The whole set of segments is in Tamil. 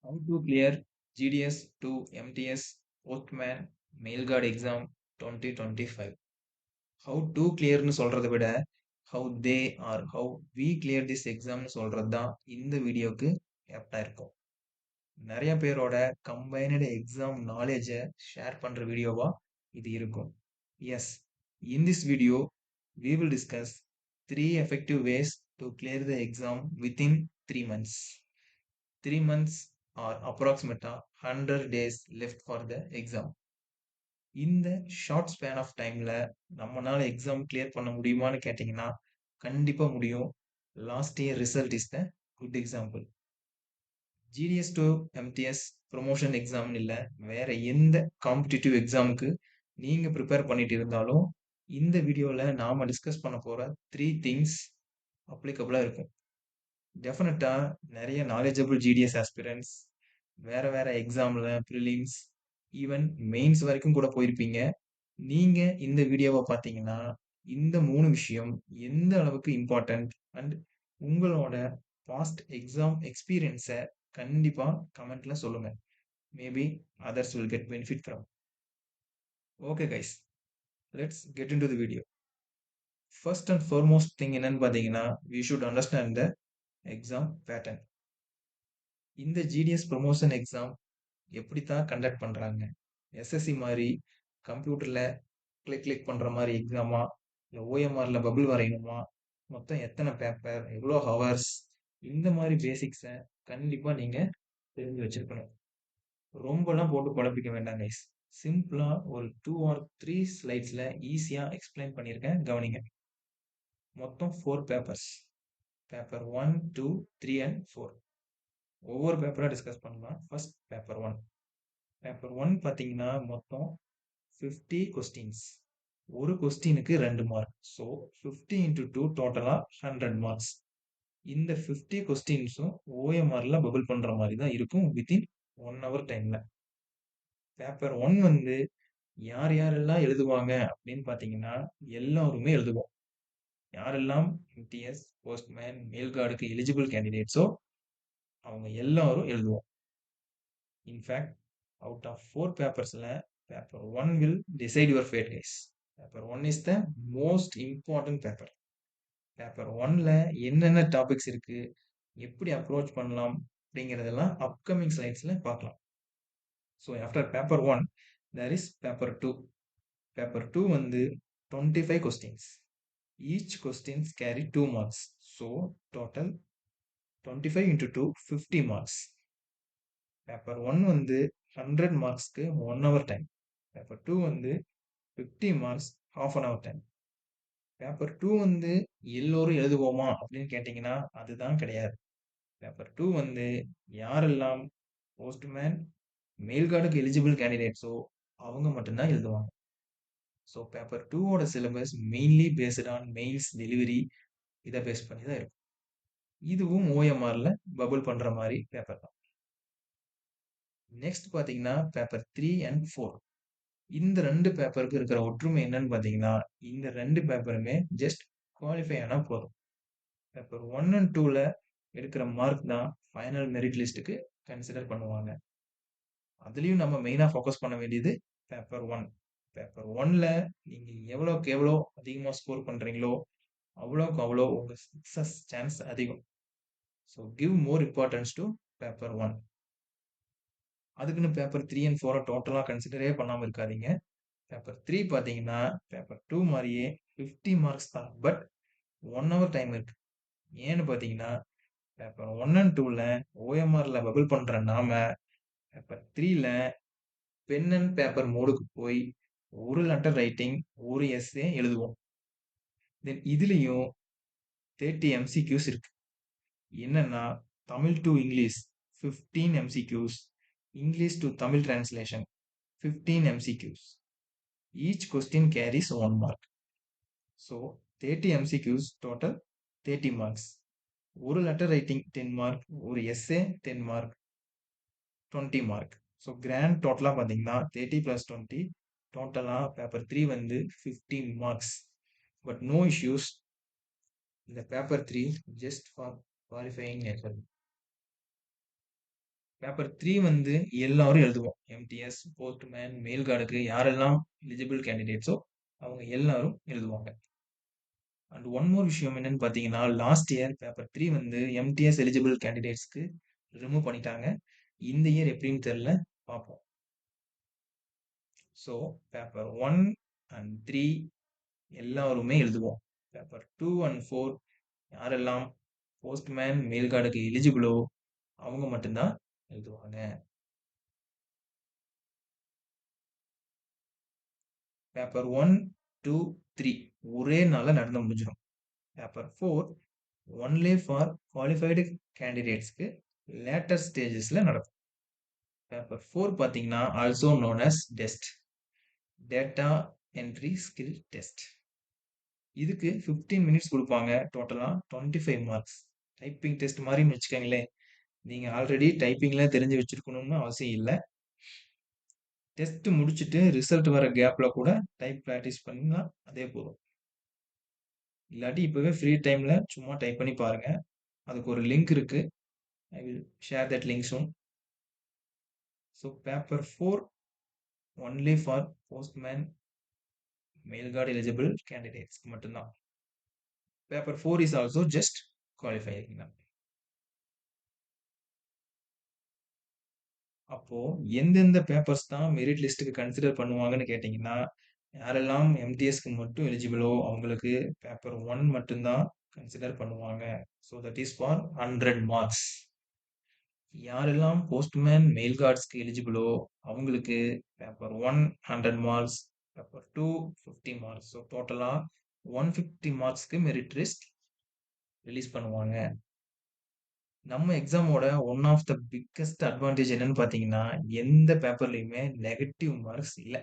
How to clear GDS to MTS Postman Mailguard Exam 2025. How to clearனு சொல்றத விட how they or how we clear this examனு சொல்றது தான் இந்த வீடியோக்கு ஆப்டா இருக்கும். நிறைய பேரோட கம்பைன்டு எக்ஸாம் நாலேஜை ஷேர் பண்ற வீடியோவா இது இருக்கும். Yes, in this video we will discuss 3 effective ways to clear the exam within 3 months. 3 months or approximately 100 days left for the exam. இந்த ஷார்ட் ஸ்பேன் ஆஃப் டைம்ல நம்மனால எக்ஸாம் கிளியர் பண்ண முடியுமான்னு கேட்டிங்கன்னா கண்டிப்பா முடியும். Last year result is the good example. GDS to MTS promotion எக்ஸாம்னு இல்லை, வேற எந்த காம்படிட்டிவ் எக்ஸாமுக்கு நீங்க ப்ரிப்பேர் பண்ணிட்டு இருந்தாலும் இந்த வீடியோவில் நாம டிஸ்கஸ் பண்ண போற 3 திங்ஸ் அப்ளிகபிளா இருக்கும். டெஃபினட்டா நிறைய நாலேஜபிள் ஜிடிஎஸ் ஆஸ்பிரன்ஸ் வேற வேற எக்ஸாம்ல ப்ரிலிம்ஸ் ஈவன் மெயின்ஸ் வரைக்கும் கூட போயிருப்பீங்க. நீங்க இந்த வீடியோவை பார்த்தீங்கன்னா இந்த 3 விஷயம் எந்த அளவுக்கு இம்பார்ட்டன்ட் அண்ட் உங்களோட பாஸ்ட் எக்ஸாம் எக்ஸ்பீரியன்ஸை கண்டிப்பா கமெண்ட்ல சொல்லுங்க. Maybe others will get benefit from. Okay guys, let's get into the video. First and foremost thing என்னன்னு பார்த்தீங்கன்னா we should understand the exam pattern. இந்த ஜிடிஎஸ் ப்ரொமோஷன் எக்ஸாம் எப்படித்தான் கண்டக்ட் பண்றாங்க? எஸ்எஸ்சி மாதிரி கம்ப்யூட்டர்ல கிளிக் பண்ற மாதிரி எக்ஸாமா, இல்லை ஓஎம்ஆர்ல பபிள் வரையணுமா, மொத்தம் எத்தனை பேப்பர், எவ்வளோ ஹவர்ஸ், இந்த மாதிரி பேசிக்ஸை கண்டிப்பா நீங்க தெரிஞ்சு வச்சிருக்கணும். ரொம்பலாம் போட்டு குழப்பிக்க வேண்டாம் கைஸ். சிம்பிளா ஒரு 2 or 3 ஸ்லைட்ஸ்ல ஈஸியா எக்ஸ்பிளைன் பண்ணியிருக்கேன், கவனிங்க. மொத்தம் 4 பேப்பர்ஸ். Paper 1, 2, 3 and 4. ஒவ்வொரு பேப்பரா டிஸ்கஸ் பண்ணலாம். First paper 1. பேப்பர் 1 பார்த்தீங்கன்னா மொத்தம் 50 கொஸ்டின்ஸ். ஒரு கொஸ்டினுக்கு 2 மார்க். ஸோ 50 into 2 டோட்டலா 100 மார்க்ஸ். இந்த 50 கொஸ்டின்ஸும் ஓஎம்ஆர்ல பபிள் பண்ற மாதிரி தான் இருக்கும் வித்தின் 1 hour டைம்ல. பேப்பர் 1 வந்து யார் யாரெல்லாம் எழுதுவாங்க அப்படின்னு பார்த்தீங்கன்னா எல்லாருமே எழுதுவோம். யாரெல்லாம் எம்டிஎஸ் போஸ்ட்மேன் மெயில்கார்டுக்கு எலிஜிபிள் கேண்டிடேட்ஸோ அவங்க எல்லாரும் எழுதுவோம். இன்ஃபேக்ட் அவுட் ஆஃப் 4 பேப்பர்ஸ்ல paper 1 will decide your fate guys. Paper 1 is the most important paper. Paper 1ல என்னென்ன டாபிக்ஸ் இருக்கு, எப்படி அப்ரோச் பண்ணலாம் அப்படிங்கிறதெல்லாம் அப்கமிங் ஸ்லைட்ஸ்ல பார்க்கலாம். So after paper 1 there is paper 2. Paper 2 வந்து 25 questions. Each questions carry 2 marks. So total 25 into 2 50 marks. Paper 1 வந்து 100 மார்க்ஸ்க்கு 1 hour டைம். பேப்பர் 2 வந்து 50 marks half an hour time. Paper 2 வந்து எல்லோரும் எழுதுவோமா அப்படின்னு கேட்டிங்கன்னா அதுதான் கிடையாது. பேப்பர் 2 வந்து யாரெல்லாம் போஸ்ட்மேன் மெயில்கார்டுக்கு எலிஜிபிள் கேண்டிடேட்ஸோ அவங்க மட்டும்தான் எழுதுவாங்க. ஸோ பேப்பர் 2ஓட syllabus mainly based on mails delivery, இதை பேஸ் பண்ணி தான் இருக்கும். இதுவும் ஓஎம்ஆர்ல பபிள் பண்ற மாதிரி பேப்பர் தான். நெக்ஸ்ட் பார்த்தீங்கன்னா பேப்பர் 3 and 4. இந்த 2 பேப்பருக்கு இருக்கிற ஒற்றுமை என்னன்னு பார்த்தீங்கன்னா இந்த 2 பேப்பருமே ஜஸ்ட் குவாலிஃபை ஆனா போதும். பேப்பர் 1 and 2ல எடுக்கிற மார்க் தான் ஃபைனல் மெரிட் லிஸ்ட்டுக்கு கன்சிடர் பண்ணுவாங்க. அதுலயும் நம்ம மெயினா ஃபோக்கஸ் பண்ண வேண்டியது பேப்பர் 1. பேப்பர் 1ல நீங்க எவ்வளோக்கு எவ்வளோ அதிகமா ஸ்கோர் பண்றீங்களோ அவ்வளோக்கு அவ்வளோ உங்க சக்சஸ் சான்ஸ் அதிகம். So give more importance to paper 1. அதுக்குன்னு பேப்பர் 3 and 4 டோட்டலா கன்சிடரே பண்ணாம இருக்காதீங்க. பேப்பர் 3 பார்த்தீங்கன்னா பேப்பர் 2 மாதிரியே 50 மார்க்ஸ் தான், பட் 1 hour டைம் இருக்கு. ஏன்னு பார்த்தீங்கன்னா பேப்பர் 1 and 2ல ஓஎம்ஆர்ல பபிள் பண்ற நாம பேப்பர் 3ல பென் அண்ட் பேப்பர் மோடுக்கு போய் ஒரு லெட்டர் ரைட்டிங், ஒரு எஸ்ஸே எழுதுவோம். தென் இதுலயும் 30 MCQs இருக்கு. என்னன்னா Tamil to English 15 MCQs, English to Tamil translation 15 MCQs. Each question carries 1 mark. So 30 MCQs total 30 marks. ஒரு லெட்டர் ரைட்டிங் 10 மார்க், ஒரு essay 10 mark, 20 mark. So grand டோட்டலாக பார்த்தீங்கன்னா 30 + 20 டோட்டலாக பேப்பர் 3 வந்து 15 மார்க்ஸ். பட் நோ இஷ்யூஸ், இந்த paper 3 just for qualifying nature. Paper 3 வந்து எல்லாரும் எழுதுவோம். எம்டிஎஸ், போஸ்ட்மேன், மெயில் கார்டுக்கு யாரெல்லாம் எலிஜிபிள் கேண்டிடேட்ஸோ அவங்க எல்லாரும் எழுதுவாங்க. அண்ட் ஒன் மோர் விஷயம் என்னன்னு பார்த்தீங்கன்னா, லாஸ்ட் இயர் பேப்பர் 3 வந்து எம்டிஎஸ் எலிஜிபிள் கேண்டிடேட்ஸ்க்கு ரிமூவ் பண்ணிட்டாங்க. இந்த இயர் எப்படின்னு தெரியல, பார்ப்போம். ஸோ பேப்பர் 1 அண்ட் 3 எல்லாருமே எழுதுவோம். பேப்பர் 2 அண்ட் 4 யாரெல்லாம் போஸ்ட்மேன், மெயில் கார்டுக்கு எலிஜிபிளோ அவங்க மட்டும்தான் எழுதுவாங்க. பேப்பர் 1, 2, 3 ஒரே நாள்ல நடந்து முடிஞ்சிடும். பேப்பர் 4 ஒன்லி ஃபார் குவாலிஃபைடு கேண்டிடேட்ஸ்க்கு லேட்டர் ஸ்டேஜஸ்ல நடக்கும். பேப்பர் 4 பார்த்தீங்கன்னா also known as test, data entry skill test. இதுக்கு 15 மினிட்ஸ் கொடுப்பாங்க. டோட்டலா 25 மார்க்ஸ். டைப்பிங் டெஸ்ட் மாதிரின்னு வச்சுக்கோங்களேன். நீங்க ஆல்ரெடி டைப்பிங்ல தெரிஞ்சு வச்சிருக்கணும்னு அவசியம் இல்லை. டெஸ்ட் முடிச்சுட்டு ரிசல்ட் வர கேப்ல கூட டைப் ப்ராக்டிஸ் பண்ணா அதே போதும். இல்லாட்டி இப்பவே ஃப்ரீ டைம்ல சும்மா டைப் பண்ணி பாருங்க. அதுக்கு ஒரு லிங்க் இருக்கு. I will share that link soon. So paper 4 only for postman, mail guard eligible கேண்டிடேட்ஸ்க்கு மட்டும்தான். Paper 4 is also just qualifying தான். அப்போ எந்தெந்த பேப்பர்ஸ் தான் மெரிட் லிஸ்ட்டுக்கு கன்சிடர் பண்ணுவாங்கன்னு கேட்டிங்கன்னா, யாரெல்லாம் எம்டிஎஸ்க்கு மட்டும் எலிஜிபிளோ அவங்களுக்கு பேப்பர் 1 மட்டும்தான் கன்சிடர் பண்ணுவாங்க. So that is for 100 marks. யாரெல்லாம் போஸ்ட்மேன், மெயில் கார்ட்ஸ்க்கு எலிஜிபிளோ அவங்களுக்கு paper 1 100 marks, paper 2 50 marks. So டோட்டலா 150 மார்க்ஸ்க்கு மெரிட் லிஸ்ட் ரிலீஸ் பண்ணுவாங்க. நம்ம எக்ஸாமோட one of the biggest advantage என்னன்னு பார்த்தீங்கன்னா, எந்த பேப்பர்லயுமே நெகட்டிவ் மார்க்ஸ் இல்ல.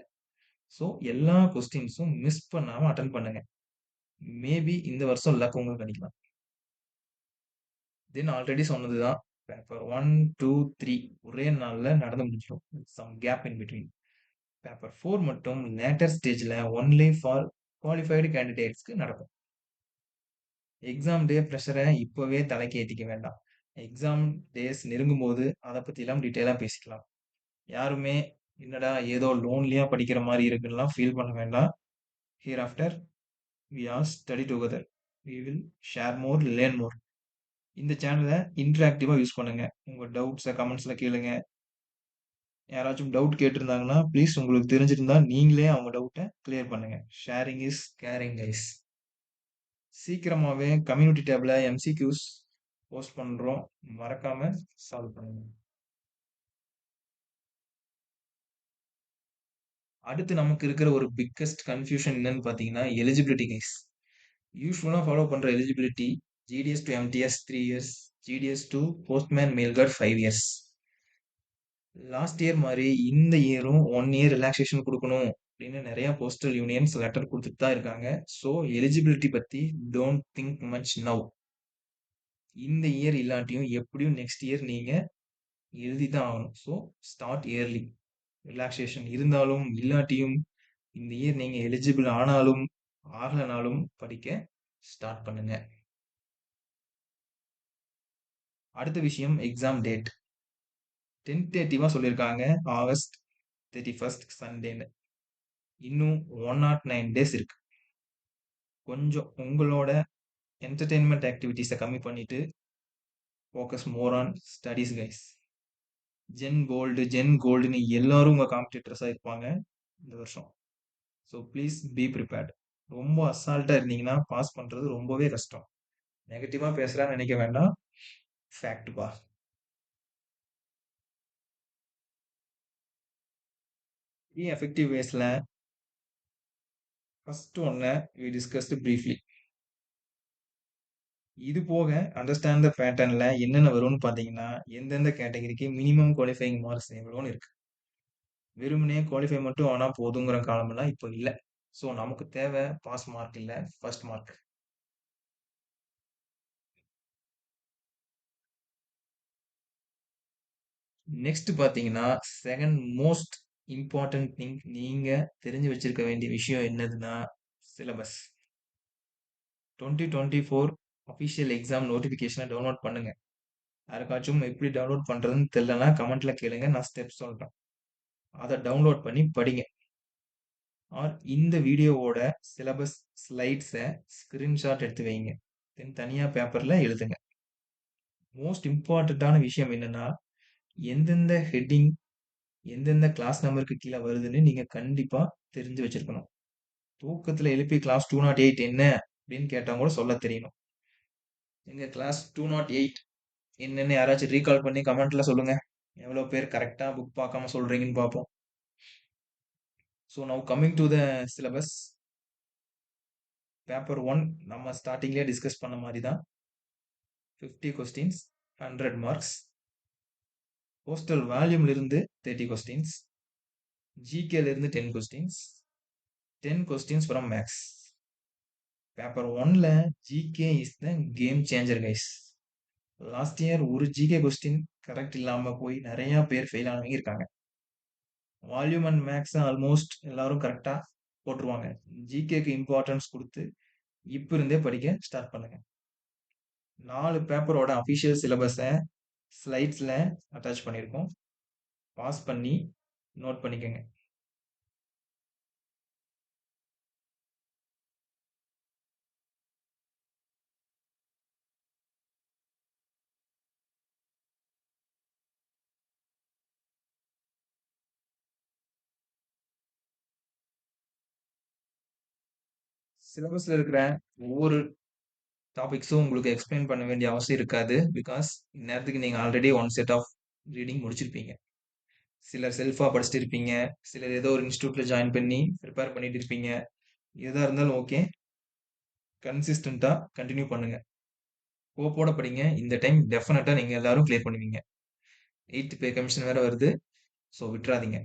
ஸோ எல்லா கொஸ்டின்ஸும் மிஸ் பண்ணாம அட்டெண்ட் பண்ணுங்க. மேபி இந்த வருஷம் லக் உங்களுக்கு கிடைக்கலாம். தென் ஆல்ரெடி சொன்னதுதான். பேப்பர் 1, 2, 3 ஒரே நாள்ல நடந்து முடிஞ்சிடும். Some gap in between. Paper 4 மட்டும் லேட்டர் ஸ்டேஜ்ல ஒன்லி ஃபார் குவாலிஃபைடு கேண்டிடேட்ஸ்க்கு நடக்கும். எக்ஸாம் டே ப்ரெஷரை இப்பவே தலைக்கு ஏத்திக்க வேண்டாம். எக்ஸாம் டேஸ் நெருங்கும் போது அதை பத்தி எல்லாம் டீட்டெயிலா பேசிக்கலாம். யாருமே என்னடா ஏதோ லோன்லியா படிக்கிற மாதிரி இருக்குன்னுலாம் ஃபீல் பண்ண வேண்டாம். Here after we are study together. We will share more, learn more. இந்த சேனலை இன்டராக்டிவா யூஸ் பண்ணுங்க. உங்க டவுட்ஸை கமெண்ட்ஸ்ல கேளுங்க. யாராச்சும் டவுட் கேட்டிருந்தாங்கன்னா ப்ளீஸ் உங்களுக்கு தெரிஞ்சிருந்தா நீங்களே அவங்க டவுட்டை கிளியர் பண்ணுங்க. Sharing is caring guys. சீக்கிரமாவே கம்யூனிட்டி டேப்ல எம்சிக்யூஸ் போஸ்ட் பண்றோம். மறக்காம சால்வ் பண்ணுங்க. அடுத்து நமக்கு இருக்கிற ஒரு பிக்கஸ்ட் கன்ஃபியூஷன் என்னன்னு பார்த்தீங்கன்னா எலிஜிபிலிட்டி கைஸ். யூஸ்வலா ஃபாலோ பண்ற eligibility GDS to MTS 3 years, GDS to postman mail guard 5 years. Last year மாதிரி இந்த இயரும் 1 இயர் ரிலாக்ஸேஷன் கொடுக்கணும் அப்படின்னு நிறைய போஸ்டல் யூனியன்ஸ் லெட்டர் கொடுத்துட்டு தான் இருக்காங்க. ஸோ எலிஜிபிலிட்டி பத்தி டோன்ட் திங்க் மச் நவ். இந்த இயர் இல்லாட்டியும் எப்படியும் நெக்ஸ்ட் இயர் நீங்க எழுதி தான் ஆகணும். So start yearly. ரிலாக்ஸேஷன் இருந்தாலும் இல்லாட்டியும் இந்த இயர் நீங்க எலிஜிபிள் ஆனாலும் ஆகலனாலும் படிக்க ஸ்டார்ட் பண்ணுங்க. அடுத்த விஷயம் எக்ஸாம் டேட். டென்டேட்டிவா சொல்லியிருக்காங்க ஆகஸ்ட் 31 சண்டேன்னு. இன்னும் 109 டேஸ் இருக்கு. கொஞ்சம் உங்களோட என்டர்டெயின்மெண்ட் ஆக்டிவிட்டிஸை கம்மி பண்ணிட்டு focus more on studies guys. ஜென் கோல்டுன்னு எல்லாரும் உங்க காம்படிட்டர்ஸாக இருப்பாங்க இந்த வருஷம். So please be prepared. ரொம்ப அசால்ட்டா இருந்தீங்கன்னா பாஸ் பண்றது ரொம்பவே கஷ்டம். நெகட்டிவா பேசுறான்னு நினைக்க வேண்டாம். ஃபேக்ட் பா. எஃபெக்டிவ் வேஸ்ல ஃபர்ஸ்ட் ஒன்ன வி டிஸ்கஸ்டு பிரீஃப்லி. இது போக அண்டர்ஸ்டாண்ட் த பேட்டர்ன்ல என்னென்ன வரும்னு பார்த்தீங்கன்னா எந்தெந்த கேட்டகரிக்கு மினிமம் குவாலிஃபைங் மார்க்ஸ் எவ்வளோன்னு இருக்கு. வெறுமனே குவாலிஃபை மட்டும் ஆனா போதுங்கிற காலமெல்லாம் இப்போ இல்லை. ஸோ நமக்கு தேவை பாஸ் மார்க் இல்லை, ஃபர்ஸ்ட் மார்க். நெக்ஸ்ட் பார்த்தீங்கன்னா செகண்ட் மோஸ்ட் இம்பார்ட்டன்ட் திங் நீங்க தெரிஞ்சு வச்சிருக்க வேண்டிய விஷயம் என்னதுன்னா சிலபஸ். 2024 அஃபிஷியல் எக்ஸாம் நோட்டிஃபிகேஷனை டவுன்லோட் பண்ணுங்க. யாருக்காச்சும் எப்படி டவுன்லோட் பண்றதுன்னு தெரியலனா கமெண்ட்ல கேளுங்க. நான் ஸ்டெப்ஸ் சொல்றேன். அத டவுன்லோட் பண்ணி படிங்க. ஆர் இந்த வீடியோவோட சிலபஸ் ஸ்லைட்ஸ ஸ்கிரீன்ஷாட் எடுத்து வைங்க. தென் தனியா பேப்பர்ல எழுதுங்க. மோஸ்ட் இம்பார்ட்டன்ட்டான விஷயம் என்னன்னா, எந்தெந்த ஹெட்டிங், எந்தெந்த கிளாஸ் நம்பருக்கு கீழ வருதுன்னு நீங்க கண்டிப்பா தெரிஞ்சு வச்சிருக்கணும். தூக்கத்துல எழுப்பி கிளாஸ் 208 என்ன அப்படின்னு கேட்டா கூட சொல்ல தெரியணும். எங்க கிளாஸ் 208 என்னன்னு யாராச்சும் ரீகால் பண்ணி கமெண்ட்ல சொல்லுங்க. எவ்வளோ பேர் கரெக்ட்டா புக் பார்க்காம சொல்றீங்கன்னு பார்ப்போம். So now coming to the syllabus. Paper 1 நம்ம ஸ்டார்ட்டிங்லயே டிஸ்கஸ் பண்ண மாரி தான். 50 கொஸ்டின்ஸ், 100 மார்க்ஸ். போஸ்டல் வால்யூம்ல இருந்து 30 கொஸ்டின்ஸ். ஜிகேல இருந்து 10 questions. 10 questions from maths. Paper 1ல GK is the game changer guys. Last year ஒரு ஜிகே கொஸ்டின் கரெக்ட் இல்லாம போய் நிறைய பேர் ஃபெயில் ஆனவங்க இருக்காங்க. வால்யூம் அண்ட் மேக்ஸ் ஆல்மோஸ்ட் எல்லாரும் கரெக்டா போட்டுருவாங்க. ஜிகேக்கு இம்பார்ட்டன்ஸ் கொடுத்து இப்ப இருந்தே படிக்க ஸ்டார்ட் பண்ணுங்க. 4 பேப்பரோட அஃபிஷியல் சிலபஸை ஸ்லைட்ஸ்ல அட்டாச் பண்ணியிருக்கோம். பாஸ் பண்ணி நோட் பண்ணிக்கோங்க. சிலபஸ்ல இருக்கிற ஒவ்வொரு டாபிக்ஸும் உங்களுக்கு எக்ஸ்பிளைன் பண்ண வேண்டிய அவசியம் இருக்காது. பிகாஸ் இந்நேரத்துக்கு நீங்க already one set of reading முடிச்சிருப்பீங்க. சிலர் செல்ஃபா படிச்சுட்டு இருப்பீங்க. சிலர் ஏதோ ஒரு இன்ஸ்டியூட்ல ஜாயின் பண்ணி ப்ரிப்பேர் பண்ணிட்டு இருப்பீங்க. எதா இருந்தாலும் ஓகே, கன்சிஸ்டண்டா கண்டினியூ பண்ணுங்க. ஹோப்போட படிங்க. இந்த டைம் டெஃபினட்டா நீங்க எல்லாரும் கிளியர் பண்ணுவீங்க. 8th பே கமிஷன் வேற வருது. ஸோ விட்டுறாதீங்க.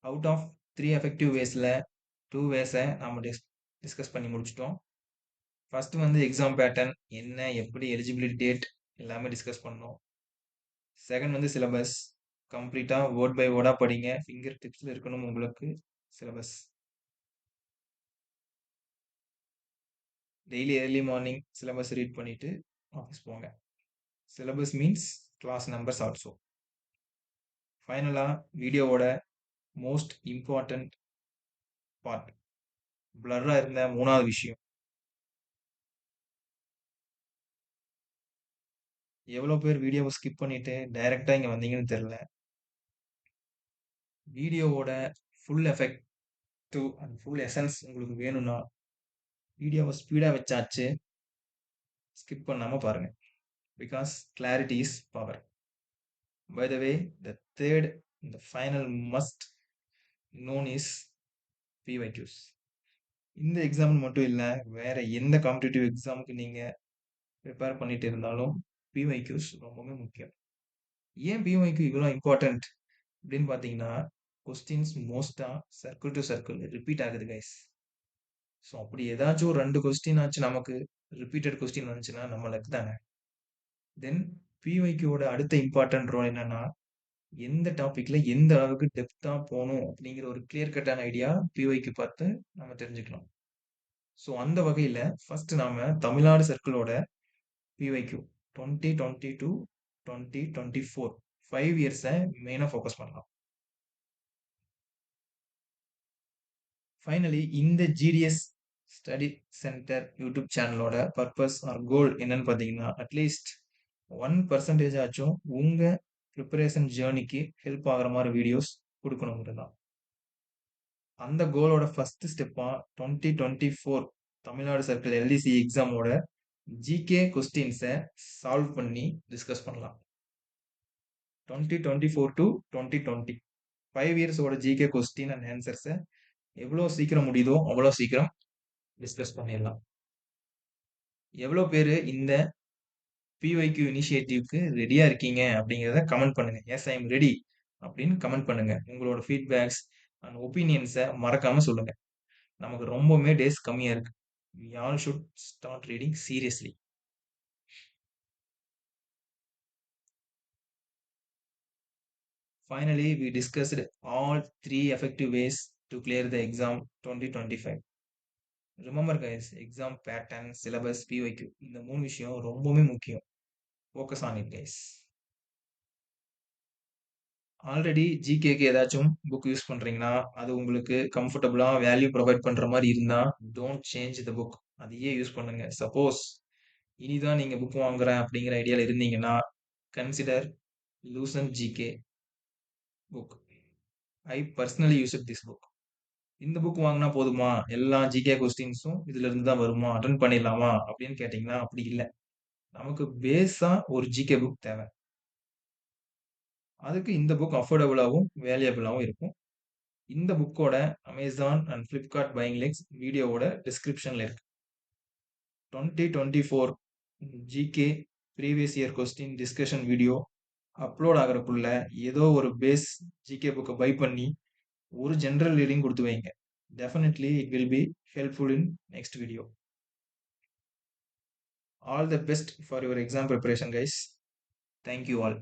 அவுட் ஆஃப் 3 எஃபெக்டிவ் வேஸ்ல 2 வேஸை நம்ம டிஸ்கஸ் பண்ணி முடிச்சிட்டோம். ஃபர்ஸ்ட் வந்து எக்ஸாம் பேட்டர்ன் என்ன, எப்படி எலிஜிபிலிட்டி டேட் எல்லாமே டிஸ்கஸ் பண்ணோம். செகண்ட் வந்து சிலபஸ். கம்ப்ளீட்டா வேர்ட் பை வேர்டா படிங்க. ஃபிங்கர் டிப்ஸ்ல இருக்கணும் உங்களுக்கு syllabus. Daily early morning syllabus read பண்ணிட்டு ஆஃபீஸ் போங்க. Syllabus means class numbers also. ஃபைனலா வீடியோவோட மோஸ்ட் இம்பார்ட்டன்ட் பார்ட், பிளர்ரா இருந்த 3வது விஷயம். எவ்வளோ பேர் வீடியோவை ஸ்கிப் பண்ணிட்டு டைரக்டா இங்க வந்தீங்கன்னு தெரியல. வீடியோவோட full effective and full essence உங்களுக்கு வேணும்னா வீடியோவை ஸ்பீடா வச்சாச்சு ஸ்கிப் பண்ணாம பாருங்க. Because clarity is power. By the way, the third the final must known is PYQs. இந்த எக்ஸாம் மட்டும் இல்ல, வேற எந்த காம்படிட்டிவ் எக்ஸாமுக்கு நீங்க ப்ரிப்பேர் பண்ணிட்டு இருந்தாலும் PYQs ரொம்பவே முக்கியம். ஏன் PYQ இவ்வளோ இம்பார்ட்டன்ட் அப்படின்னு பார்த்தீங்கன்னா, கொஸ்டின்ஸ் மோஸ்டா சர்க்கிள் டு சர்க்கிள் ரிப்பீட் ஆகுது கைஸ். ஸோ அப்படி ஏதாச்சும் ஒரு 2 கொஸ்டின் ஆச்சு நமக்கு ரிப்பீட்டட் கொஸ்டின் வந்துச்சுன்னா நம்ம லக் தானே. தென் PYQவோட அடுத்த இம்பார்ட்டன்ட் ரோல் என்னன்னா, எந்த டாபிக்ல எந்த அளவுக்கு டெப்தா போகணும் அப்படிங்கிற ஒரு கிளியர் கட்டான ஐடியா PYQ பார்த்து நம்ம தெரிஞ்சுக்கலாம். ஸோ அந்த வகையில ஃபர்ஸ்ட் நாம தமிழ்நாடு சர்க்கிளோட PYQ 2022 2024 5 இயர்ஸை மெயினாக ஃபோக்கஸ் பண்ணலாம். ஃபைனலி இந்த GDS ஸ்டடி சென்டர் யூடியூப் சேனலோட பர்பஸ் ஆர் கோல் என்னன்னு பார்த்தீங்கன்னா, அட்லீஸ்ட் 1% ஆச்சும் உங்க ப்ரிப்பரேஷன் ஜேர்னிக்கு ஹெல்ப் ஆகிற மாதிரி வீடியோஸ் கொடுக்கணுங்கிறது தான். அந்த கோலோட ஃபர்ஸ்ட் ஸ்டெப்பா 2024 தமிழ்நாடு சர்க்கிள் LDC எக்ஸாமோட ஜிகே கொஸ்டின்ஸை சால்வ் பண்ணி டிஸ்கஸ் பண்ணலாம். 2024 டு 2020 5 இயர்ஸோட ஜிகே கொஸ்டின் அண்ட் ஆன்சர்ஸை எவ்வளோ சீக்கிரம் முடியுதோ அவ்வளோ சீக்கிரம் டிஸ்கஸ் பண்ணிடலாம். எவ்வளோ பேர் இந்த PYQ இனிஷியேட்டிவ்க்கு ரெடியா இருக்கீங்க அப்படிங்கிறத கமெண்ட் பண்ணுங்க. எஸ் ஐ எம் ரெடி அப்படின்னு கமெண்ட் பண்ணுங்க. உங்களோட ஃபீட்பேக்ஸ் அண்ட் ஒப்பீனியன்ஸை மறக்காம சொல்லுங்க. நமக்கு ரொம்பவுமே டேஸ் கம்மியா இருக்கு. We all should start reading seriously. Finally, we discussed all 3 effective ways to clear the exam 2025. Remember guys, exam pattern, syllabus, PYQ இந்த 3 விஷயம் ரொம்பவுமே முக்கியம். Focus on it guys. Already ஜிகேக்கு ஏதாச்சும் புக் யூஸ் பண்றீங்கன்னா, அது உங்களுக்கு கம்ஃபர்டபுளா வேல்யூ ப்ரொவைட் பண்ற மாரி இருந்தா, டோன்ட் சேஞ்ச் த புக். அதையே யூஸ் பண்ணுங்க. சப்போஸ் இனிதான் நீங்க புக் வாங்குறேன் அப்படிங்கிற ஐடியால இருந்தீங்கன்னா, consider lucent GK book. I personally used this book. இந்த புக் வாங்குனா போதுமா? எல்லா ஜிகே கொஸ்டின்ஸும் இதுல இருந்து தான் வருமா? அட்டெண்ட் பண்ணிடலாமா? அப்படின்னு கேட்டீங்கன்னா, அப்படி இல்ல. நமக்கு பேஸா ஒரு ஜிகே புக் தேவ. அதுக்கு இந்த புக் அஃபோர்டபுளாவும், வேல்யூயபிளாவும் இருக்கும். இந்த புக்கோட Amazon and Flipkart buying links வீடியோவோட டிஸ்கிரிப்ஷன்ல இருக்கு. 2024 GK previous year question discussion video upload ஆகுறதுக்குள்ள ஏதோ ஒரு பேஸ் ஜிகே புக்க பை பண்ணி ஒரு ஜெனரல் ரீடிங் குடுத்து வைங்க. Definitely it will be helpful in next video. All the best for your exam preparation guys. Thank you all.